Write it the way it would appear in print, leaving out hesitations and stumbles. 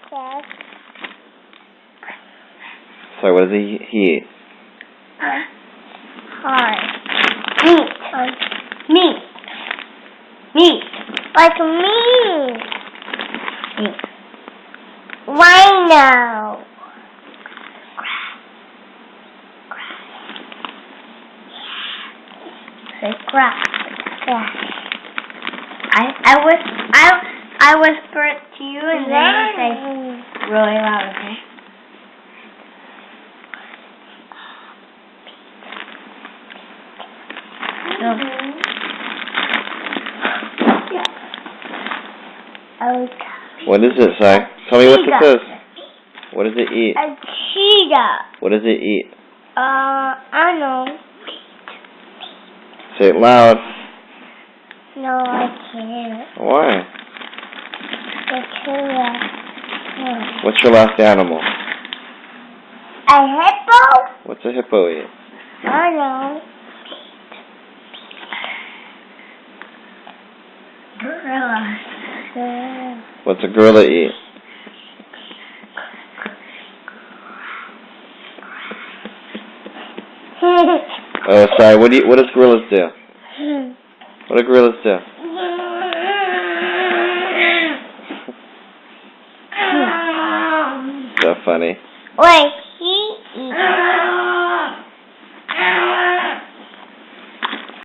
Yes. So what does he eat? Hard. Meat. Meat. Like meat. Rhino. Say crab. Yeah. I whisper it to you and then you say really loud, okay? What is it, Si? Tell me what this is. What does it eat? A cheetah. What does it eat? I know. Say it loud. No, I can't. Why? No. What's your last animal? A hippo? What's a hippo eat? I know. Gorilla. What's a gorilla eat? Oh, sorry. What does gorillas do? What do gorillas do? So funny. Wait.